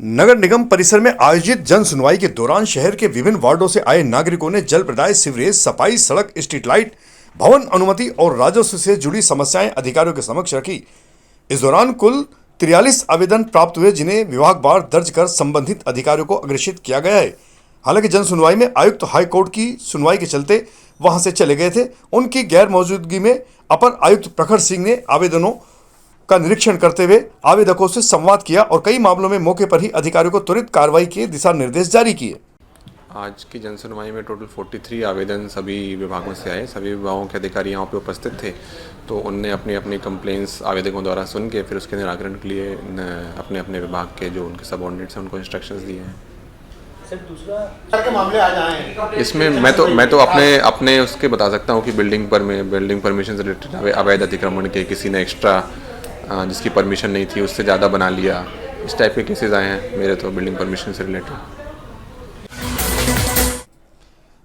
नगर निगम परिसर में आयोजित जन सुनवाई के दौरान शहर के विभिन्न वार्डों से आए नागरिकों ने जल प्रदाय, सीवरेज, सफाई, सड़क, स्ट्रीट लाइट, भवन अनुमति और राजस्व से जुड़ी समस्याएं अधिकारियों के समक्ष रखी। इस दौरान कुल 43 आवेदन प्राप्त हुए, जिन्हें विभागवार दर्ज कर संबंधित अधिकारियों को अग्रेषित किया गया है। हालांकि जन सुनवाई में आयुक्त हाईकोर्ट की सुनवाई के चलते वहां से चले गए थे। उनकी गैर मौजूदगी में अपर आयुक्त प्रखर सिंह ने आवेदनों का निरीक्षण करते हुए आवेदकों से संवाद किया और कई मामलों में मौके पर ही अधिकारियों को त्वरित कार्रवाई के दिशा निर्देश जारी किए। आज की जन सुनवाई में टोटल 43 आवेदन सभी विभागों से आए। सभी विभागों के अधिकारी यहाँ पे उपस्थित थे, तो उनने अपनी अपनी कंप्लेंट्स आवेदकों द्वारा सुन के फिर उसके निराकरण के लिए अपने अपने विभाग के जो उनके सबऑर्डिनेट्स हैं उनको इंस्ट्रक्शंस दिए हैं। सर, दूसरा के मामले आ जाएं इसमें मैं तो अपने उसके बता सकता हूँ कि बिल्डिंग परमिशन से रिलेटेड अवैध अतिक्रमण के किसी ने एक्स्ट्रा जिसकी परमिशन नहीं थी उससे ज़्यादा बना लिया, इस टाइप के केसेस आए हैं मेरे तो बिल्डिंग परमिशन से रिलेटेड।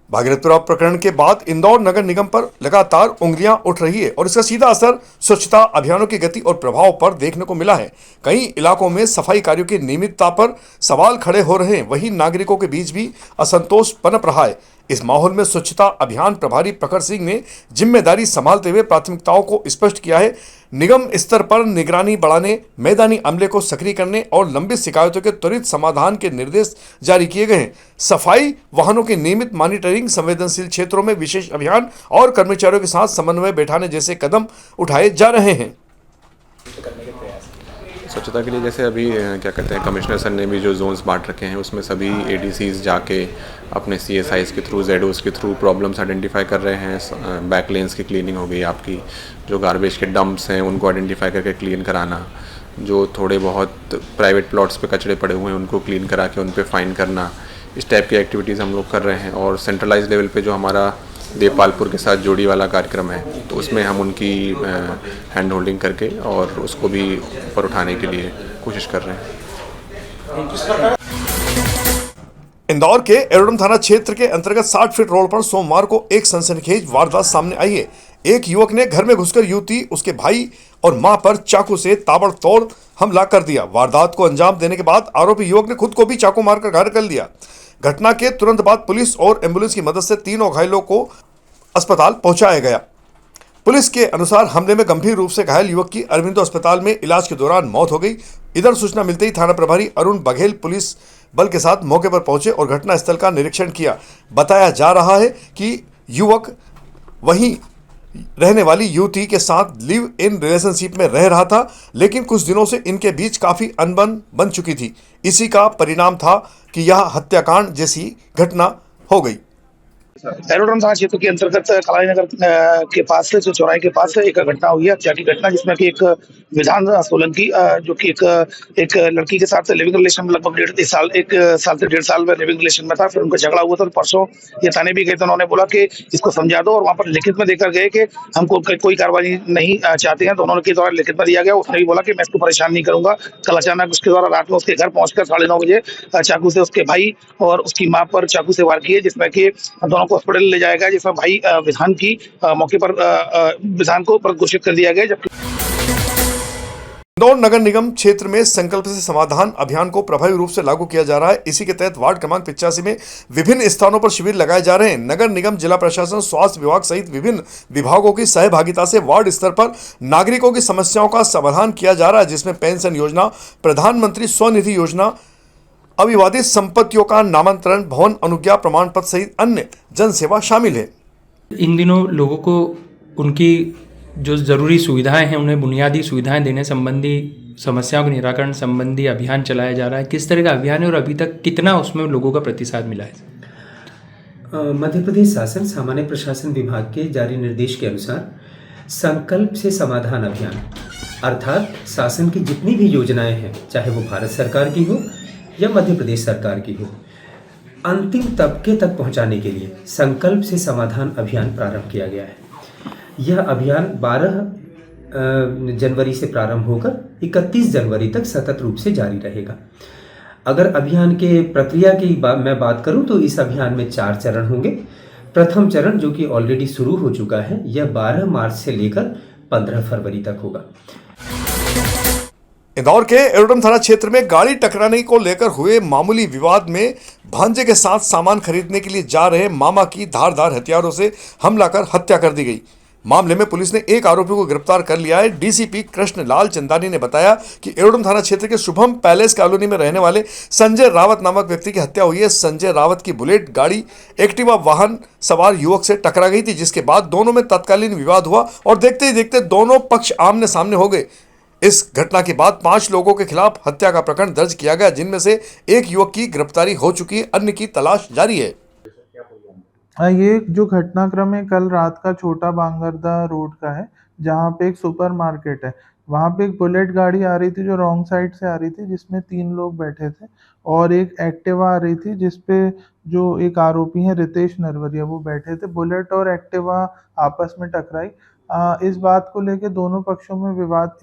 भागीरथपुरा प्रकरण के बाद इंदौर नगर निगम पर लगातार उंगलियां उठ रही है और इसका सीधा असर स्वच्छता अभियानों की गति और प्रभाव पर देखने को मिला है। कई इलाकों में सफाई कार्यों की नियमितता पर सवाल खड़े हो रहे हैं, वहीं नागरिकों के बीच भी असंतोष पनप रहा है। इस माहौल में स्वच्छता अभियान प्रभारी प्रखर सिंह ने जिम्मेदारी संभालते हुए प्राथमिकताओं को स्पष्ट किया है। निगम स्तर पर निगरानी बढ़ाने, मैदानी अमले को सक्रिय करने और लंबित शिकायतों के त्वरित समाधान के निर्देश जारी किए गए हैं। सफाई वाहनों की नियमित मॉनिटरिंग, संवेदनशील क्षेत्रों में विशेष अभियान और कर्मचारियों के साथ समन्वय बैठाने जैसे कदम उठाए जा रहे हैं। स्वच्छता के लिए जैसे अभी क्या कहते हैं, कमिश्नर सर ने भी जो जोन्स बांट रखे हैं उसमें सभी एडीसीज जाके अपने सीएसआईज के थ्रू, जेडओस के थ्रू प्रॉब्लम्स आइडेंटिफाई कर रहे हैं। बैक लेन्स की क्लीनिंग हो गई, आपकी जो गार्बेज के डंप्स हैं उनको आइडेंटिफाई करके क्लीन कराना, जो थोड़े बहुत प्राइवेट प्लॉट्स पे कचरे पड़े हुए हैं उनको क्लीन करा के उन पे फाइन करना, इस टाइप की एक्टिविटीज़ हम लोग कर रहे हैं। और सेंट्रलाइज लेवल पे जो हमारा देवपालपुर के साथ जोड़ी वाला कार्यक्रम है, तो उसमें हम उनकी हैंड होल्डिंग करके और उसको भी ऊपर उठाने के लिए कोशिश कर रहे हैं। इंदौर के एरोडम थाना क्षेत्र के अंतर्गत 60 फीट रोड पर सोमवार को एक सनसनीखेज वारदात सामने आई है। एक युवक ने घर में घुसकर युवती, उसके भाई और मां पर चाकू से ताबड़तोड़ हमला कर दिया। वारदात को अंजाम देने के बाद आरोपी युवक ने खुद को भी चाकू मारकर घायल कर लिया। घटना के तुरंत बाद पुलिस और एम्बुलेंस की मदद से तीनों घायलों को अस्पताल पहुंचाया गया। पुलिस के अनुसार हमले में गंभीर रूप से घायल युवक की अरविंदो अस्पताल में इलाज के दौरान मौत हो गई। इधर सूचना मिलते ही थाना प्रभारी अरुण बघेल पुलिस बल के साथ मौके पर पहुंचे और घटनास्थल का निरीक्षण किया। बताया जा रहा है कि युवक वहीं रहने वाली युवती के साथ लिव इन रिलेशनशिप में रह रहा था, लेकिन कुछ दिनों से इनके बीच काफी अनबन बन चुकी थी। इसी का परिणाम था कि यह हत्याकांड जैसी घटना हो गई। एरोड्रम थाना क्षेत्र के अंतर्गत कलाई नगर के पास से, जो चौराहे के पास एक घटना हुई है, हत्या की घटना, जिसमें कि एक विधान सोलंकी जो कि एक लड़की के साथ लिविंग रिलेशन में लगभग 1 साल से 1.5 साल में लिविंग रिलेशन में था। फिर उनका झगड़ा हुआ था, तो परसों ये थाने भी गए थे। उन्होंने बोला कि इसको समझा दो, और वहाँ पर लिखित में देकर गए कि हमको कोई कार्रवाई नहीं चाहते हैं। तो उन्होंने के द्वारा लिखित में दिया गया। उसने भी बोला कि मैं इसको परेशान नहीं करूंगा। कल अचानक उसके द्वारा रात में उसके घर पहुंचकर 9:30 बजे चाकू से उसके भाई और उसकी मां पर चाकू से वार किए, जिसमें कि दोनों को हॉस्पिटल ले जाया गया, जिसमें भाई विधान की मौके पर विधान को घोषित कर दिया गया। जबकि इंदौर नगर निगम क्षेत्र में संकल्प से समाधान अभियान को प्रभावी रूप से लागू किया जा रहा है। इसी के तहत वार्ड क्रमांक 85 में विभिन्न स्थानों पर शिविर लगाए जा रहे हैं। नगर निगम, जिला प्रशासन, स्वास्थ्य विभाग सहित विभिन्न विभागों की सहभागिता से वार्ड स्तर पर नागरिकों की समस्याओं का समाधान किया जा रहा है, जिसमें पेंशन योजना, प्रधानमंत्री स्वनिधि योजना, अविवादित संपत्तियों का नामांतरण, भवन अनुज्ञा प्रमाण पत्र सहित अन्य जन सेवा शामिल है। इन दिनों लोगों को उनकी जो ज़रूरी सुविधाएं हैं, उन्हें बुनियादी सुविधाएं देने संबंधी, समस्याओं के निराकरण संबंधी अभियान चलाया जा रहा है। किस तरह का अभियान है और अभी तक कितना उसमें लोगों का प्रतिसाद मिला है? मध्य प्रदेश शासन सामान्य प्रशासन विभाग के जारी निर्देश के अनुसार संकल्प से समाधान अभियान, अर्थात शासन की जितनी भी योजनाएं हैं, चाहे वो भारत सरकार की हो या मध्य प्रदेश सरकार की हो, अंतिम तबके तक पहुंचाने के लिए संकल्प से समाधान अभियान प्रारंभ किया गया है। यह अभियान 12 जनवरी से प्रारंभ होकर 31 जनवरी तक सतत रूप से जारी रहेगा। अगर अभियान के प्रक्रिया की मैं बात करूं तो इस अभियान में 4 चरण होंगे। प्रथम चरण, जो कि ऑलरेडी शुरू हो चुका है, यह 12 मार्च से लेकर 15 फरवरी तक होगा। इंदौर के एरोड्रम थाना क्षेत्र में गाड़ी टकराने को लेकर हुए मामूली विवाद में भांजे के साथ सामान खरीदने के लिए जा रहे मामा की धारदार हथियारों से हमला कर हत्या कर दी गई। मामले में पुलिस ने एक आरोपी को गिरफ्तार कर लिया है। डीसीपी कृष्णलाल चंदानी ने बताया कि एरोड्रम थाना क्षेत्र के शुभम पैलेस कॉलोनी में रहने वाले संजय रावत नामक व्यक्ति की हत्या हुई है। संजय रावत की बुलेट गाड़ी एक्टिवा वाहन सवार युवक से टकरा गई थी, जिसके बाद दोनों में तत्कालीन विवाद हुआ और देखते ही देखते दोनों पक्ष आमने सामने हो गए। इस घटना के बाद 5 लोगों के खिलाफ हत्या का प्रकरण दर्ज किया गया, जिनमें से एक युवक की गिरफ्तारी हो चुकी है, अन्य की तलाश जारी है। ये जो घटनाक्रम है कल रात का छोटा बांगरदा रोड का है, जहाँ पे एक सुपरमार्केट है। वहाँ पे एक बुलेट गाड़ी आ रही थी जो रॉन्ग साइड से आ रही थी, जिसमें 3 लोग बैठे थे और एक एक्टिवा आ रही थी जिसपे जो एक आरोपी है रितेश नरवरिया वो बैठे थे। बुलेट और एक्टिवा आपस में टकराई। इस बात को लेके दोनों पक्षों में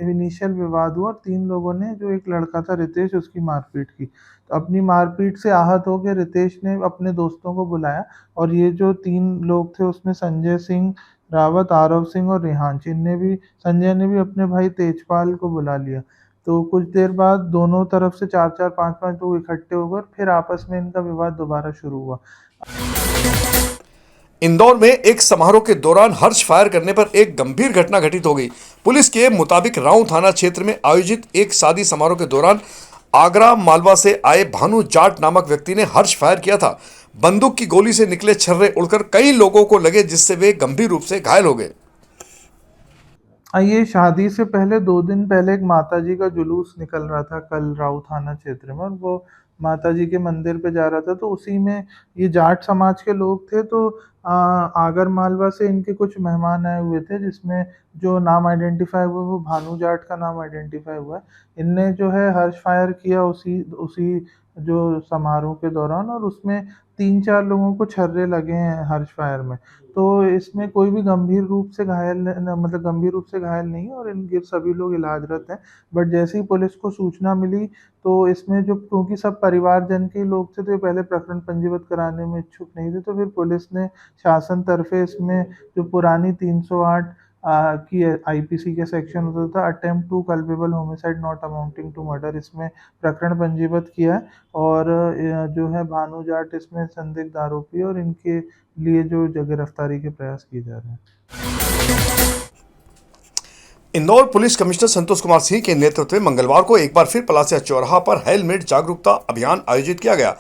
इनिशियल विवाद हुआ और 3 लोगों ने, जो एक लड़का था रितेश, उसकी मारपीट की। तो अपनी मारपीट से आहत होकर रितेश ने अपने दोस्तों को बुलाया और ये जो 3 लोग थे उसमें संजय सिंह रावत, आरव सिंह और रेहांश, संजय ने भी अपने भाई तेजपाल को बुला लिया। तो कुछ देर बाद दोनों तरफ से 4-4, 5-5 लोग इकट्ठे हो गए और फिर आपस में इनका विवाद दोबारा शुरू हुआ। इंदौर में एक समारोह के दौरान हर्ष फायर करने पर एक गंभीर घटना घटित हो गई। पुलिस के मुताबिक राऊ थाना क्षेत्र में आयोजित एक शादी समारोह के दौरान आगरा मालवा से आए भानु जाट नामक व्यक्ति ने हर्ष फायर किया था। बंदूक की गोली से निकले छर्रे उड़कर कई लोगों को लगे, जिससे वे गंभीर रूप से घायल हो गए। ये शादी से पहले 2 दिन पहले एक माताजी का जुलूस निकल रहा था कल राऊ थाना क्षेत्र में, और वो माताजी के मंदिर पे जा रहा था। तो उसी में ये जाट समाज के लोग थे। तो आगर मालवा से इनके कुछ मेहमान आए हुए थे, जिसमें जो नाम आइडेंटिफाई हुआ वो भानु जाट का नाम आइडेंटिफाई हुआ है। इनने जो है हर्ष फायर किया उसी जो समारोह के दौरान, और उसमें 3-4 लोगों को छर्रे लगे हैं हर्ष फायर में। तो इसमें कोई भी गंभीर रूप से घायल नहीं है और इनके सभी लोग इलाजरत हैं। बट जैसे ही पुलिस को सूचना मिली तो इसमें जो, क्योंकि सब परिवारजन के लोग थे, तो ये पहले प्रकरण पंजीबद्ध कराने में इच्छुक नहीं थे, तो फिर पुलिस ने शासन तरफे इसमें जो पुरानी 308 की आईपीसी के सेक्शन होता था, attempt to culpable homicide not amounting to murder, इसमें प्रकरण पंजीबद्ध किया है। और जो है भानु जाट इसमें संदिग्ध आरोपी और इनके लिए जो गिरफ्तारी के प्रयास किए जा रहे हैं। इंदौर पुलिस कमिश्नर संतोष कुमार सिंह के नेतृत्व में मंगलवार को एक बार फिर पलासिया चौराहा पर हेलमेट जागरूकता अभियान आयोजित किया गया।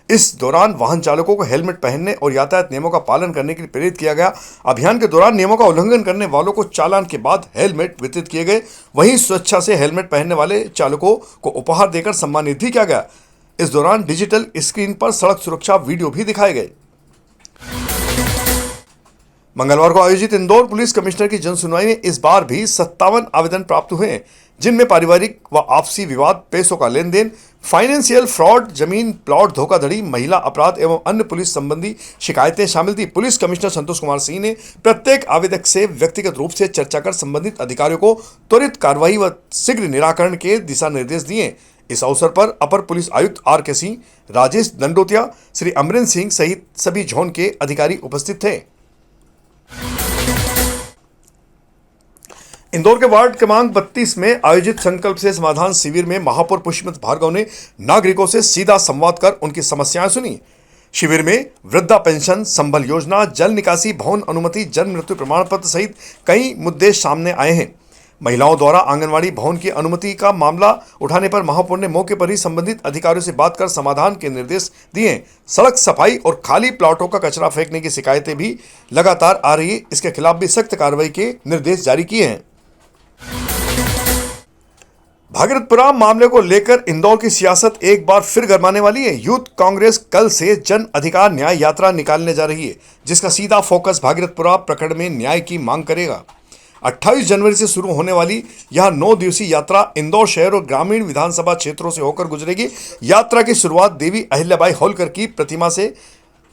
इस दौरान वाहन चालकों को हेलमेट पहनने और यातायात नियमों का पालन करने के लिए प्रेरित किया गया। अभियान के दौरान नियमों का उल्लंघन करने वालों को चालान के बाद हेलमेट वितरित किए गए। वहीं स्वेच्छा से हेलमेट पहनने वाले चालकों को उपहार देकर सम्मानित भी किया गया। इस दौरान डिजिटल स्क्रीन पर सड़क सुरक्षा वीडियो भी दिखाए गए। मंगलवार को आयोजित इंदौर पुलिस कमिश्नर की जनसुनवाई में इस बार भी 57 आवेदन प्राप्त हुए हैं, जिनमें पारिवारिक व आपसी विवाद, पैसों का लेन देन, फाइनेंशियल फ्रॉड, जमीन प्लॉट धोखाधड़ी, महिला अपराध एवं अन्य पुलिस संबंधी शिकायतें शामिल थी। पुलिस कमिश्नर संतोष कुमार सिंह ने प्रत्येक आवेदक से व्यक्तिगत रूप से चर्चा कर संबंधित अधिकारियों को त्वरित कार्रवाई व शीघ्र निराकरण के दिशा निर्देश दिए। इस अवसर पर अपर पुलिस आयुक्त आर.के. सिंह, राजेश दंडोतिया, श्री अमरिंदर सिंह सहित सभी जोन के अधिकारी उपस्थित थे। इंदौर के वार्ड क्रमांक 32 में आयोजित संकल्प से समाधान शिविर में महापौर पुष्पमत भार्गव ने नागरिकों से सीधा संवाद कर उनकी समस्याएं सुनी। शिविर में वृद्धा पेंशन, संबल योजना, जल निकासी, भवन अनुमति, जन्म मृत्यु प्रमाण पत्र सहित कई मुद्दे सामने आए हैं। महिलाओं द्वारा आंगनवाड़ी भवन की अनुमति का मामला उठाने पर महापौर ने मौके पर ही संबंधित अधिकारियों से बात कर समाधान के निर्देश दिए। सड़क सफाई और खाली प्लॉटों का कचरा फेंकने की शिकायतें भी लगातार आ रही है, इसके खिलाफ भी सख्त कार्रवाई के निर्देश जारी किए हैं। भागीरथपुरा मामले को लेकर इंदौर की सियासत एक बार फिर गरमाने वाली है। यूथ कांग्रेस कल से जन अधिकार न्याय यात्रा निकालने जा रही है, जिसका सीधा फोकस भागीरथपुरा प्रकरण में न्याय की मांग करेगा। 28 जनवरी से शुरू होने वाली यह 9 दिवसीय यात्रा इंदौर शहर और ग्रामीण विधानसभा क्षेत्रों से होकर गुजरेगी। यात्रा की शुरुआत देवी अहिल्याबाई होलकर की प्रतिमा से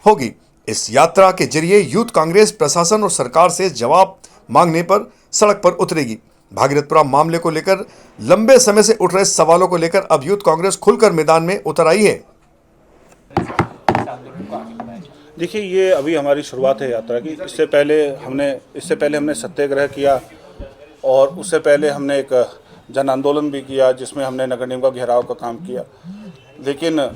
होगी। इस यात्रा के जरिए यूथ कांग्रेस प्रशासन और सरकार से जवाब मांगने पर सड़क पर उतरेगी। भागीरथपुरा मामले को लेकर लंबे समय से उठ रहे सवालों को लेकर अब यूथ कांग्रेस खुलकर मैदान में उतर आई है। देखिए, ये अभी हमारी शुरुआत है यात्रा की। इससे पहले हमने सत्याग्रह किया और उससे पहले हमने एक जन आंदोलन भी किया, जिसमें हमने नगर निगम का घेराव का काम किया। लेकिन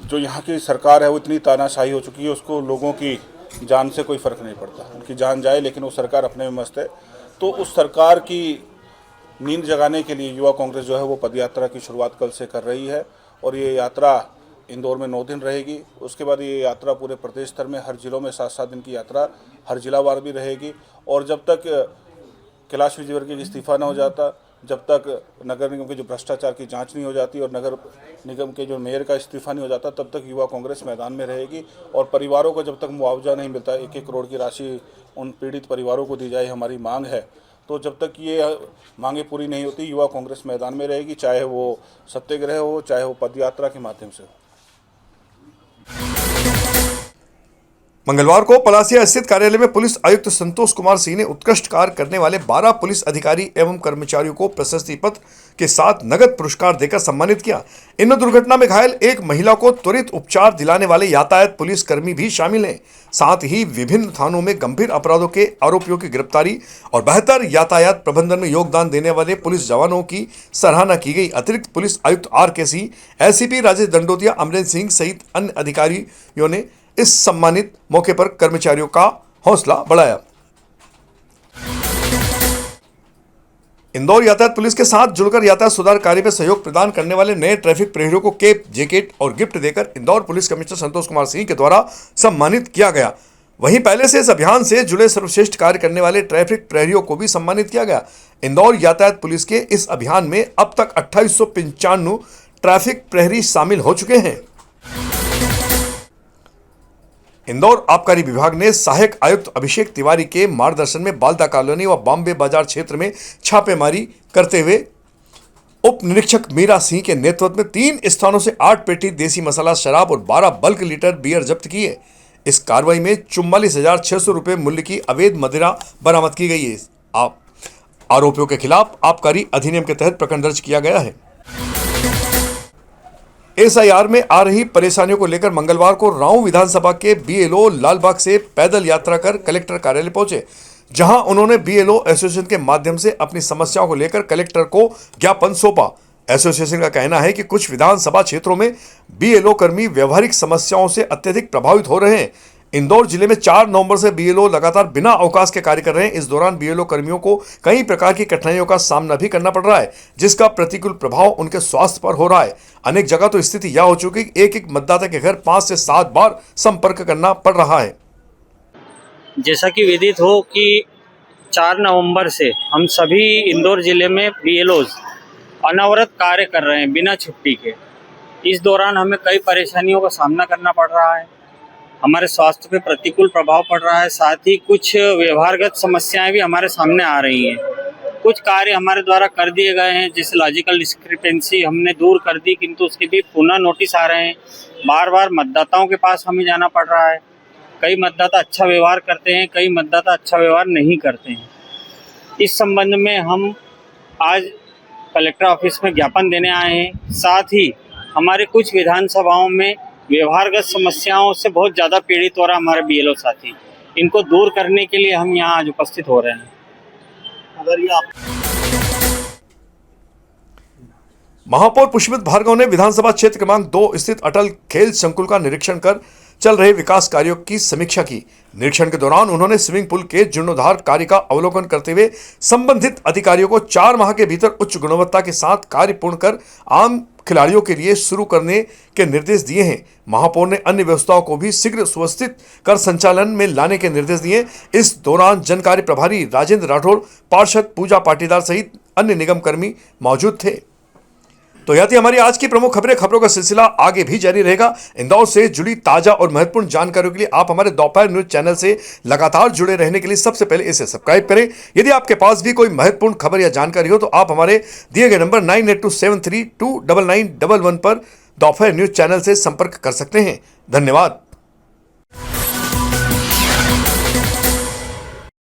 जो यहाँ की सरकार है वो इतनी तानाशाही हो चुकी है, उसको लोगों की जान से कोई फ़र्क नहीं पड़ता। उनकी जान जाए लेकिन वो सरकार अपने में मस्त है। तो उस सरकार की नींद जगाने के लिए युवा कांग्रेस जो है वो पदयात्रा की शुरुआत कल से कर रही है और ये यात्रा इंदौर में 9 दिन रहेगी। उसके बाद ये यात्रा पूरे प्रदेश स्तर में हर जिलों में 7-7 दिन की यात्रा हर जिलावार भी रहेगी। और जब तक कैलाश विजयवर्गीय का इस्तीफा न हो जाता, जब तक नगर निगम के जो भ्रष्टाचार की जांच नहीं हो जाती और नगर निगम के जो मेयर का इस्तीफा नहीं हो जाता, तब तक युवा कांग्रेस मैदान में रहेगी। और परिवारों को जब तक मुआवजा नहीं मिलता, 1-1 करोड़ की राशि उन पीड़ित परिवारों को दी जाए, हमारी मांग है। तो जब तक ये मांगे पूरी नहीं होती, युवा कांग्रेस मैदान में रहेगी, चाहे वो सत्याग्रह हो, चाहे वो पदयात्रा के माध्यम से हो। मंगलवार को पलासिया स्थित कार्यालय में पुलिस आयुक्त संतोष कुमार सिंह ने उत्कृष्ट कार्य करने वाले 12 पुलिस अधिकारी एवं कर्मचारियों को प्रशस्ति पत्र के साथ नगद पुरस्कार देकर सम्मानित किया। इनमें दुर्घटना में घायल एक महिला को त्वरित उपचार दिलाने वाले यातायात पुलिस कर्मी भी शामिल हैं। साथ ही विभिन्न थानों में गंभीर अपराधों के आरोपियों की गिरफ्तारी और बेहतर यातायात प्रबंधन में योगदान देने वाले पुलिस जवानों की सराहना की गई। अतिरिक्त पुलिस आयुक्त RK सिंह, SCP राजेश दंडोतिया, अमरेंद्र सिंह सहित अन्य अधिकारियों ने इस सम्मानित मौके पर कर्मचारियों का हौसला बढ़ाया। इंदौर यातायात पुलिस के साथ जुड़कर यातायात सुधार कार्य में सहयोग प्रदान करने वाले नए ट्रैफिक प्रहरियों को कैप, जैकेट और गिफ्ट देकर इंदौर पुलिस कमिश्नर संतोष कुमार सिंह के द्वारा सम्मानित किया गया। वहीं पहले से इस अभियान से जुड़े सर्वश्रेष्ठ कार्य करने वाले ट्रैफिक प्रहरियों को भी सम्मानित किया गया। इंदौर यातायात पुलिस के इस अभियान में अब तक 2895 ट्रैफिक प्रहरी शामिल हो चुके हैं। इंदौर आबकारी विभाग ने सहायक आयुक्त अभिषेक तिवारी के मार्गदर्शन में बालदा कॉलोनी व बॉम्बे बाजार क्षेत्र में छापेमारी करते हुए उप निरीक्षक मीरा सिंह के नेतृत्व में 3 स्थानों से 8 पेटी देसी मसाला शराब और 12 बल्क लीटर बियर जब्त की है। इस कार्रवाई में 44,600 रुपये मूल्य की अवैध मदिरा बरामद की गई है। आरोपियों के खिलाफ आबकारी अधिनियम के तहत प्रकरण दर्ज किया गया है। SIR में आ रही परेशानियों को लेकर मंगलवार को राऊ विधानसभा के BLO लालबाग से पैदल यात्रा कर कलेक्टर कार्यालय पहुंचे, जहां उन्होंने BLO एसोसिएशन के माध्यम से अपनी समस्याओं को लेकर कलेक्टर को ज्ञापन सौंपा। एसोसिएशन का कहना है कि कुछ विधानसभा क्षेत्रों में BLO कर्मी व्यवहारिक समस्याओं से अत्यधिक प्रभावित हो रहे हैं। इंदौर जिले में 4 नवंबर से BLO लगातार बिना अवकाश के कार्य कर रहे हैं। इस दौरान BLO कर्मियों को कई प्रकार की कठिनाइयों का सामना भी करना पड़ रहा है, जिसका प्रतिकूल प्रभाव उनके स्वास्थ्य पर हो रहा है। अनेक जगह तो स्थिति यह हो चुकी है, एक मतदाता के घर 5 से 7 बार संपर्क करना पड़ रहा है। जैसा कि विदित हो कि 4 नवंबर से हम सभी इंदौर जिले में BLOs अनवरत कार्य कर रहे हैं बिना छुट्टी के। इस दौरान हमें कई परेशानियों का सामना करना पड़ रहा है, हमारे स्वास्थ्य पे प्रतिकूल प्रभाव पड़ रहा है, साथ ही कुछ व्यवहारगत समस्याएं भी हमारे सामने आ रही हैं। कुछ कार्य हमारे द्वारा कर दिए गए हैं, जैसे लॉजिकल डिस्क्रिपेंसी हमने दूर कर दी, किंतु उसके भी पुनः नोटिस आ रहे हैं। बार बार मतदाताओं के पास हमें जाना पड़ रहा है। कई मतदाता अच्छा व्यवहार करते हैं, कई मतदाता अच्छा व्यवहार नहीं करते हैं। इस संबंध में हम आज कलेक्टर ऑफिस में ज्ञापन देने आए हैं। साथ ही हमारे कुछ विधानसभाओं में व्यवहारगत समस्याओं से बहुत ज़्यादा पीड़ित हो रहा है हमारे BLO साथी, इनको दूर करने के लिए हम यहाँ आज उपस्थित हो रहे हैं। अगर ये महापौर पुष्पित भार्गव ने विधानसभा क्षेत्र क्रमांक 2 स्थित अटल खेल संकुल का निरीक्षण कर चल रहे विकास कार्यों की समीक्षा की। निरीक्षण के दौरान उन्होंने स्विमिंग पूल के जीर्णोद्धार कार्य का अवलोकन करते हुए संबंधित अधिकारियों को 4 माह के भीतर उच्च गुणवत्ता के साथ कार्य पूर्ण कर आम खिलाड़ियों के लिए शुरू करने के निर्देश दिए हैं। महापौर ने अन्य व्यवस्थाओं को भी शीघ्र सुव्यवस्थित कर संचालन में लाने के निर्देश दिए। इस दौरान जन कार्य प्रभारी राजेंद्र राठौड़, पार्षद पूजा पाटीदार सहित अन्य निगम कर्मी मौजूद थे। तो यह थी हमारी आज की प्रमुख खबरों का सिलसिला आगे भी जारी रहेगा। इंदौर से जुड़ी ताजा और महत्वपूर्ण जानकारियों के लिए आप हमारे दोपहर न्यूज चैनल से लगातार जुड़े रहने के लिए सबसे पहले इसे सब्सक्राइब करें। यदि आपके पास भी कोई महत्वपूर्ण खबर या जानकारी हो तो आप हमारे दिए गए नंबर 9827329911 पर दोपहर न्यूज चैनल से संपर्क कर सकते हैं। धन्यवाद।